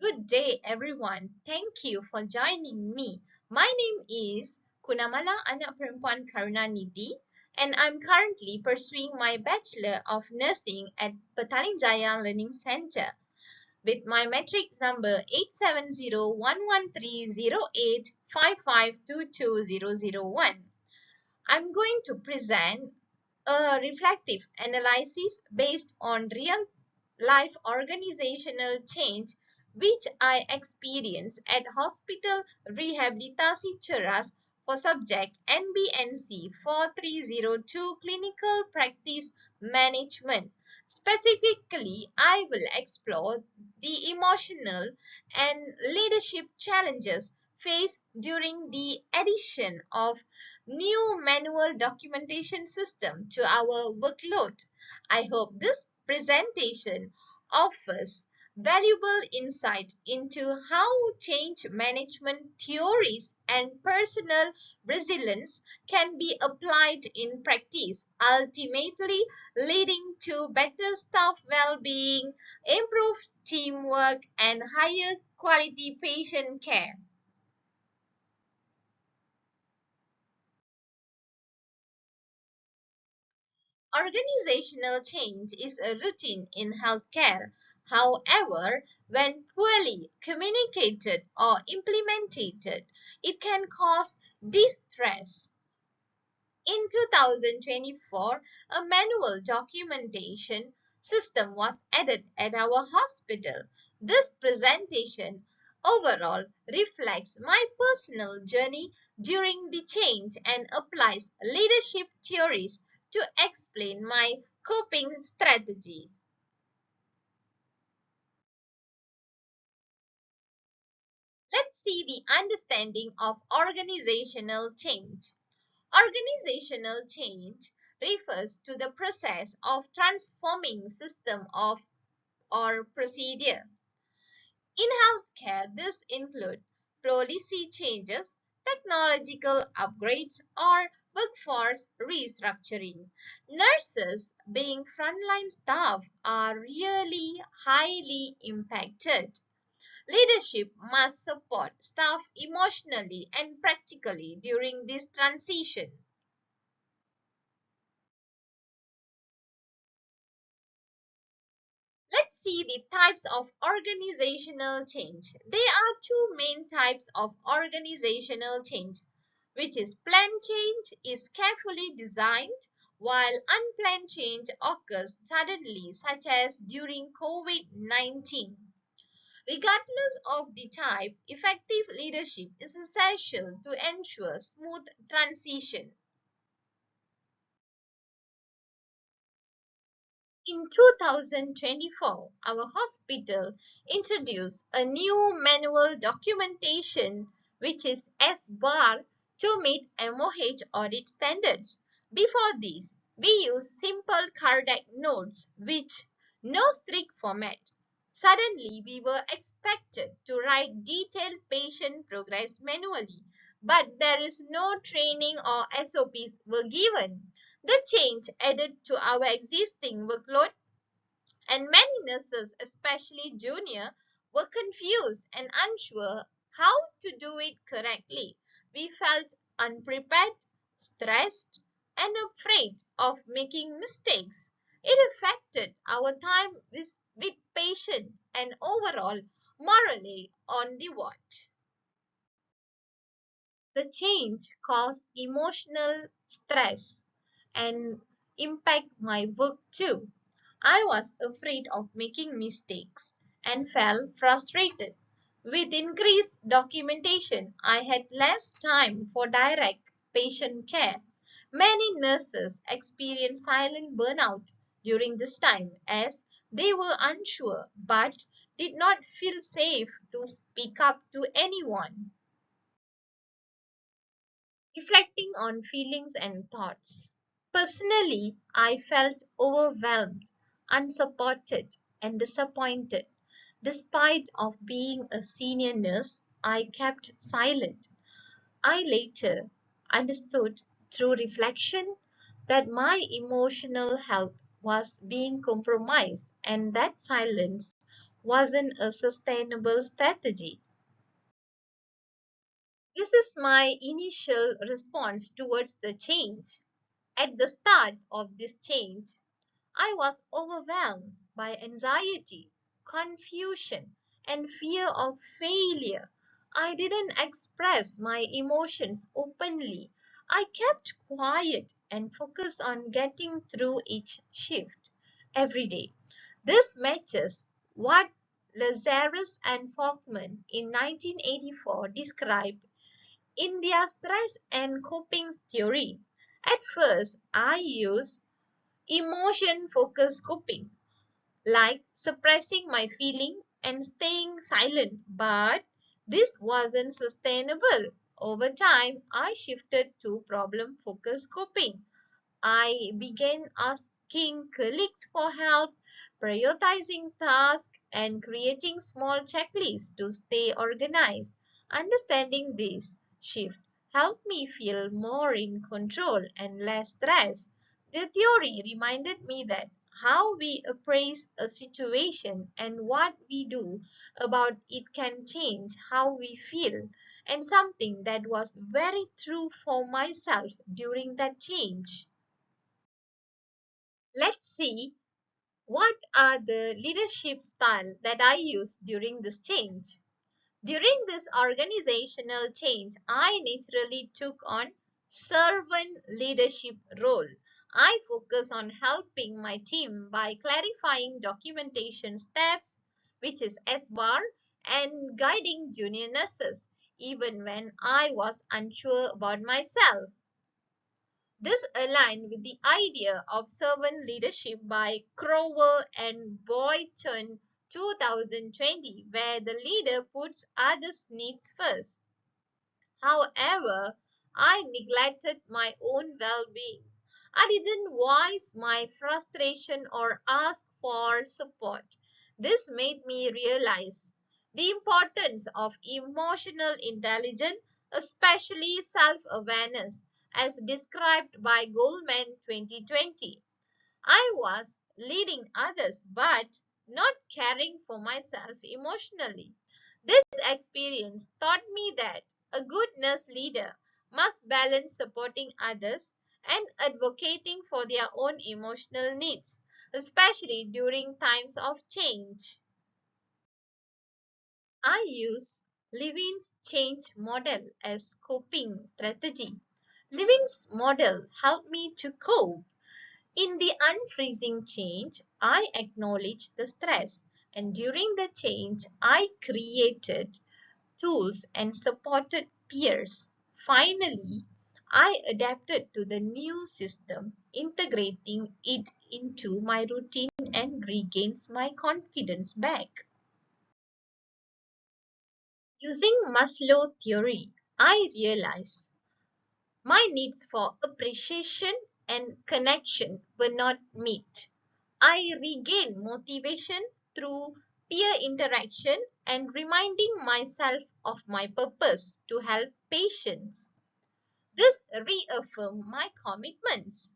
Good day, everyone. Thank you for joining me. My name is Kunamala Anak Perempuan Karunanidhi, and I'm currently pursuing my Bachelor of Nursing at Petaling Jaya Learning Center with my matric number 870-1130855220001. I'm going to present a reflective analysis based on real life organizational change which I experienced at Hospital Rehabilitasi Ceras for subject NBNC 4302 Clinical Practice Management. Specifically, I will explore the emotional and leadership challenges faced during the addition of new manual documentation system to our workload. I hope this presentation offers valuable insight into how change management theories and personal resilience can be applied in practice, ultimately leading to better staff well-being, improved teamwork, and higher quality patient care. Organizational change is a routine in healthcare. However, when poorly communicated or implemented, it can cause distress. In 2024, a manual documentation system was added at our hospital. This presentation overall reflects my personal journey during the change and applies leadership theories to explain my coping strategy. Let's see the understanding of organizational change. Organizational change refers to the process of transforming system of or procedure. In healthcare, this include policy changes, technological upgrades, or workforce restructuring. Nurses, being frontline staff, are really highly impacted. Leadership must support staff emotionally and practically during this transition. Let's see the types of organizational change. There are two main types of organizational change, which is planned change is carefully designed, while unplanned change occurs suddenly, such as during COVID-19. Regardless of the type, effective leadership is essential to ensure smooth transition. In 2024, our hospital introduced a new manual documentation which is S-bar to meet MOH audit standards. Before this, we used simple cardiac notes which no strict format. Suddenly, we were expected to write detailed patient progress manually, but there is no training or SOPs were given. The change added to our existing workload, and many nurses, especially junior, were confused and unsure how to do it correctly. We felt unprepared, stressed, and afraid of making mistakes. It affected our time with patient and overall morale on the ward. The change caused emotional stress and impact my work too. I was afraid of making mistakes and felt frustrated. With increased documentation, I had less time for direct patient care. Many nurses experienced silent burnout during this time as they were unsure but did not feel safe to speak up to anyone. Reflecting on feelings and thoughts. Personally, I felt overwhelmed, unsupported, and disappointed. Despite of being a senior nurse, I kept silent. I later understood through reflection that my emotional health was being compromised and that silence wasn't a sustainable strategy. This is my initial response towards the change. At the start of this change, I was overwhelmed by anxiety, confusion, and fear of failure. I didn't express my emotions openly. I kept quiet and focused on getting through each shift every day. This matches what Lazarus and Faulkner in 1984 described in their stress and coping theory. At first, I used emotion focused coping, like suppressing my feeling and staying silent, but this wasn't sustainable. Over time, I shifted to problem focused coping. I began asking colleagues for help, prioritizing tasks, and creating small checklists to stay organized. Understanding this shift helped me feel more in control and less stressed. The theory reminded me that how we appraise a situation and what we do about it can change how we feel, and something that was very true for myself during that change. Let's see what are the leadership style that I used during this change. During this organizational change, I naturally took on servant leadership role. I focus on helping my team by clarifying documentation steps, which is S bar, and guiding junior nurses, even when I was unsure about myself. This aligned with the idea of servant leadership by Crowell and Boyton 2020, where the leader puts others' needs first. However, I neglected my own well being. I didn't voice my frustration or ask for support. This made me realize the importance of emotional intelligence, especially self awareness, as described by Goldman 2020. I was leading others but not caring for myself emotionally. This experience taught me that a good nurse leader must balance supporting others and advocating for their own emotional needs, especially during times of change. I use Levine's change model as coping strategy. Levine's model helped me to cope. In the unfreezing change, I acknowledged the stress, and during the change, I created tools and supported peers. Finally, I adapted to the new system, integrating it into my routine and regains my confidence back. Using Maslow theory, I realized my needs for appreciation and connection were not met. I regained motivation through peer interaction and reminding myself of my purpose to help patients. This reaffirmed my commitments.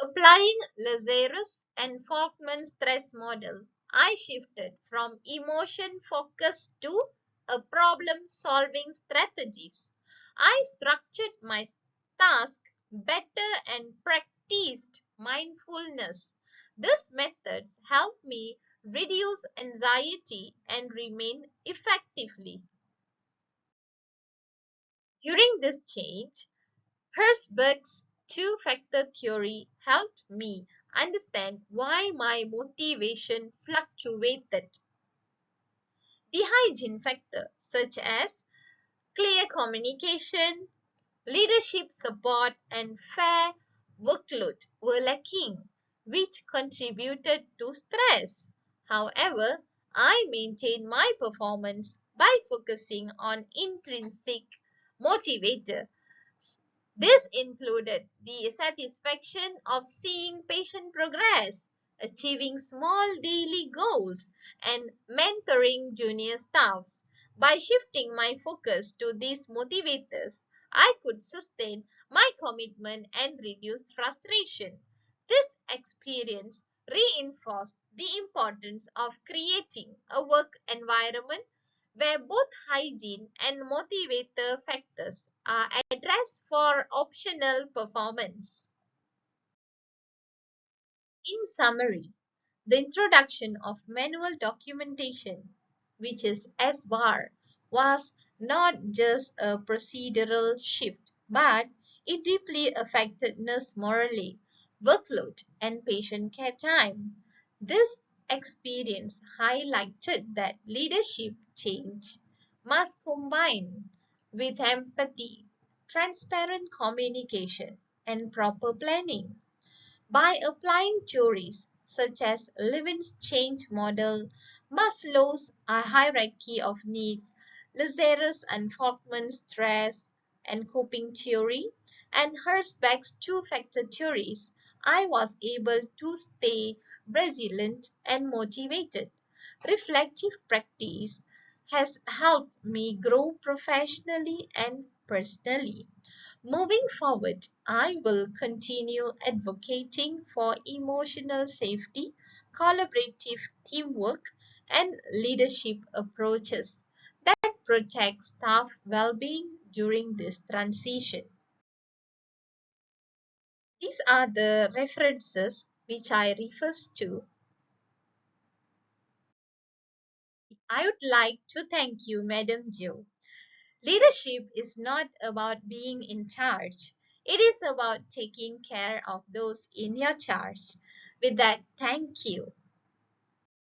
Applying Lazarus and Faulkner's stress model, I shifted from emotion focus to a problem solving strategies. I structured my task better and practiced mindfulness. These methods help me reduce anxiety and remain effectively. During this change, Herzberg's two-factor theory helped me understand why my motivation fluctuated. The hygiene factor, such as clear communication, leadership support, and fair workload, were lacking, which contributed to stress. However, I maintained my performance by focusing on intrinsic motivator. This included the satisfaction of seeing patient progress, achieving small daily goals, and mentoring junior staffs. By shifting my focus to these motivators, I could sustain my commitment and reduce frustration. This experience reinforced the importance of creating a work environment where both hygiene and motivator factors are addressed for optional performance. In summary, the introduction of manual documentation, which is S bar, was not just a procedural shift, but it deeply affected nurse morale, workload, and patient care time. This experience highlighted that leadership change must combine with empathy, transparent communication, and proper planning. By applying theories such as Levin's change model, Maslow's hierarchy of needs, Lazarus and Folkman's stress and coping theory, and Herzberg's two-factor theories, I was able to stay resilient and motivated. Reflective practice has helped me grow professionally and personally. Moving forward, I will continue advocating for emotional safety, collaborative teamwork, and leadership approaches that protect staff well-being during this transition. These are the references which I refers to. I would like to thank you, Madam Jo. Leadership is not about being in charge. It is about taking care of those in your charge. With that, thank you.